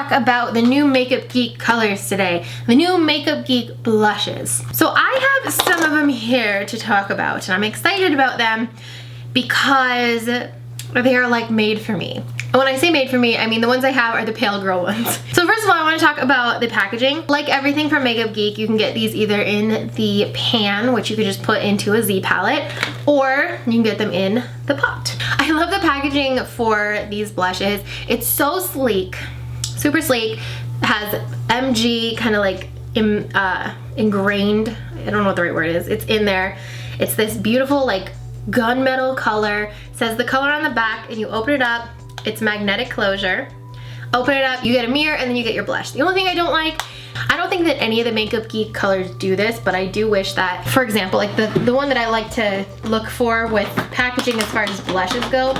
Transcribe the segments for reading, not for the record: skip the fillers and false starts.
talk about the new Makeup Geek colors today. The new Makeup Geek Blushes. So I have some of them here to talk about, and I'm excited about them because they are like made for me. And when I say made for me, I mean the ones I have are the pale girl ones. So first of all, I want to talk about the packaging. Like everything from Makeup Geek, you can get these either in the pan, which you could just put into a Z palette, or you can get them in the pot. I love the packaging for these blushes. It's so sleek, super sleek. It has MG kind of like ingrained, I don't know what the right word is. It's in there. It's this beautiful like gunmetal color. It says the color on the back, and you open it up. It's magnetic closure. Open it up, you get a mirror, and then you get your blush. The only thing I don't like, I don't think that any of the Makeup Geek colors do this, but I do wish that, for example, like the one that I like to look for with packaging as far as blushes go,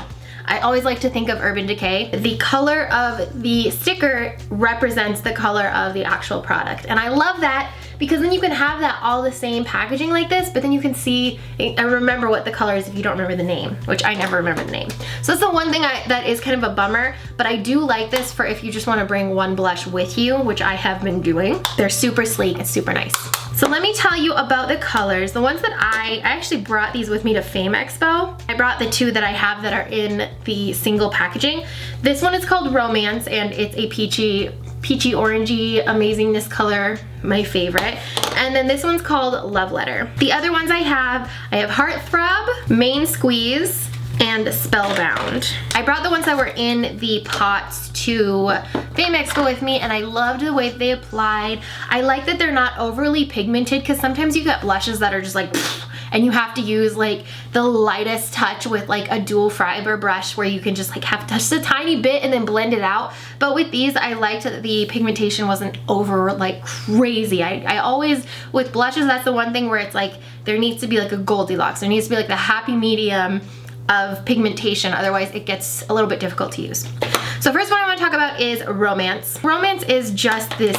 I always like to think of Urban Decay. The color of the sticker represents the color of the actual product. And I love that because then you can have that all the same packaging like this, but then you can see and remember what the color is if you don't remember the name, which I never remember the name. So that's the one thing that is kind of a bummer, but I do like this for if you just want to bring one blush with you, which I have been doing. They're super sleek, it's super nice. So let me tell you about the colors. The ones that I actually brought these with me to Fame Expo. I brought the two that I have that are in the single packaging. This one is called Romance, and it's a peachy orangey amazingness color, my favorite. And then this one's called Love Letter. The other ones I have Heartthrob, Main Squeeze, and Spellbound. I brought the ones that were in the pots to Fame Expo with me, and I loved the way they applied. I like that they're not overly pigmented, because sometimes you get blushes that are just like and you have to use like the lightest touch with like a dual fiber brush where you can just like have just a tiny bit and then blend it out. But with these, I liked that the pigmentation wasn't over like crazy. I always, with blushes, that's the one thing where it's like there needs to be like a Goldilocks. There needs to be like the happy medium of pigmentation, otherwise it gets a little bit difficult to use. So first one I want to talk about is Romance. Romance is just this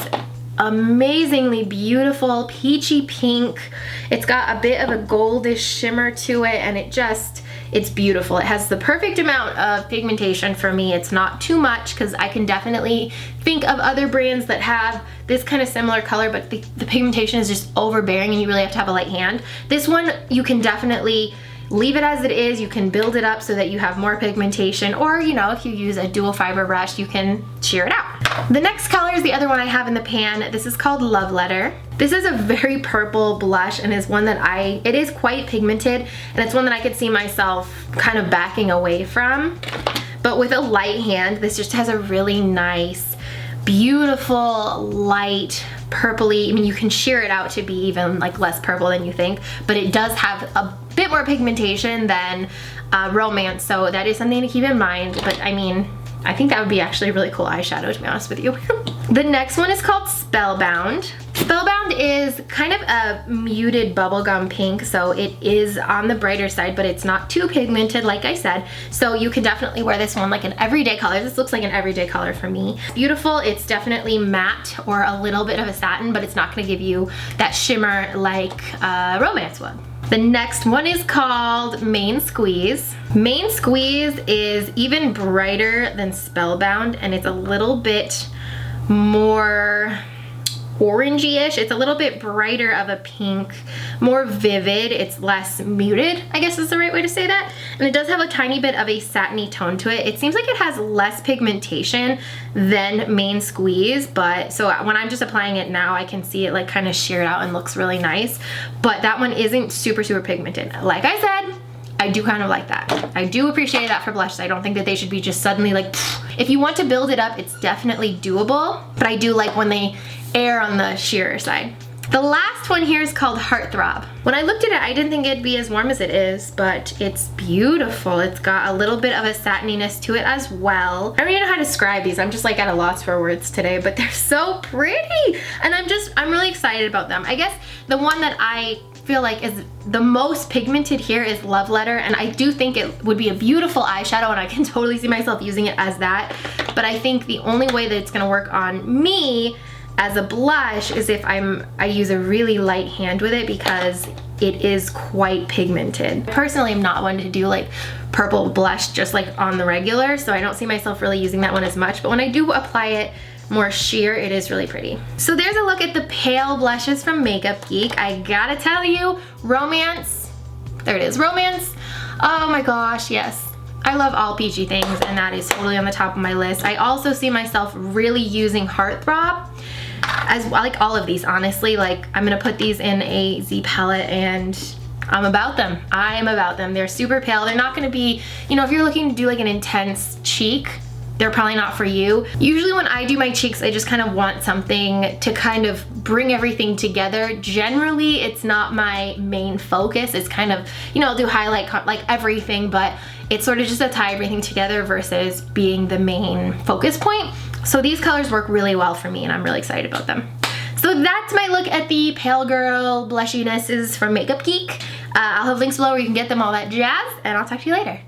amazingly beautiful peachy pink. It's got a bit of a goldish shimmer to it, and it's beautiful. It has the perfect amount of pigmentation for me. It's not too much, because I can definitely think of other brands that have this kind of similar color, but the pigmentation is just overbearing and you really have to have a light hand. This one, you can definitely leave it as it is. You can build it up so that you have more pigmentation, or you know, if you use a dual fiber brush, you can sheer it out. The next color is the other one I have in the pan. This is called Love Letter. This is a very purple blush, and is one that it is quite pigmented, and it's one that I could see myself kind of backing away from. But with a light hand, this just has a really nice, beautiful, light, purpley, I mean, you can sheer it out to be even like less purple than you think, but it does have a bit more pigmentation than Romance, so that is something to keep in mind. But I mean, I think that would be actually a really cool eyeshadow, to be honest with you. The next one is called Spellbound. Spellbound is kind of a muted bubblegum pink, so it is on the brighter side, but it's not too pigmented, like I said. So you can definitely wear this one like an everyday color. This looks like an everyday color for me. Beautiful. It's definitely matte or a little bit of a satin, but it's not going to give you that shimmer like Romance would. The next one is called Main Squeeze. Main Squeeze is even brighter than Spellbound, and it's a little bit more orangey-ish. It's a little bit brighter of a pink, more vivid. It's less muted, I guess is the right way to say that. And it does have a tiny bit of a satiny tone to it. It seems like it has less pigmentation than Main Squeeze, but so when I'm just applying it now, I can see it like kind of sheared out and looks really nice. But that one isn't super pigmented. Like I said, I do kind of like that. I do appreciate that for blushes. I don't think that they should be just suddenly like, if you want to build it up, it's definitely doable, but I do like when they err on the sheerer side. The last one here is called Heartthrob. When I looked at it, I didn't think it'd be as warm as it is, but it's beautiful. It's got a little bit of a satininess to it as well. I don't even know how to describe these. I'm just like at a loss for words today, but they're so pretty. And I'm really excited about them. I guess the one that I feel like is the most pigmented here is Love Letter, and I do think it would be a beautiful eyeshadow, and I can totally see myself using it as that. But I think the only way that it's gonna work on me as a blush is if I use a really light hand with it, because it is quite pigmented. Personally, I'm not one to do like purple blush just like on the regular, so I don't see myself really using that one as much, but when I do apply it more sheer, it is really pretty. So there's a look at the pale blushes from Makeup Geek. I gotta tell you, Romance, there it is, Romance. Oh my gosh, yes. I love all peachy things, and that is totally on the top of my list. I also see myself really using Heartthrob, as like all of these, honestly. Like, I'm gonna put these in a Z palette, and I'm about them. I am about them. They're super pale. They're not gonna be, you know, if you're looking to do like an intense cheek, they're probably not for you. Usually when I do my cheeks, I just kind of want something to kind of bring everything together. Generally, it's not my main focus. It's kind of, you know, I'll do highlight, like everything, but it's sort of just to tie everything together versus being the main focus point. So these colors work really well for me, and I'm really excited about them. So that's my look at the Pale Girl blushinesses from Makeup Geek. I'll have links below where you can get them, all that jazz, and I'll talk to you later.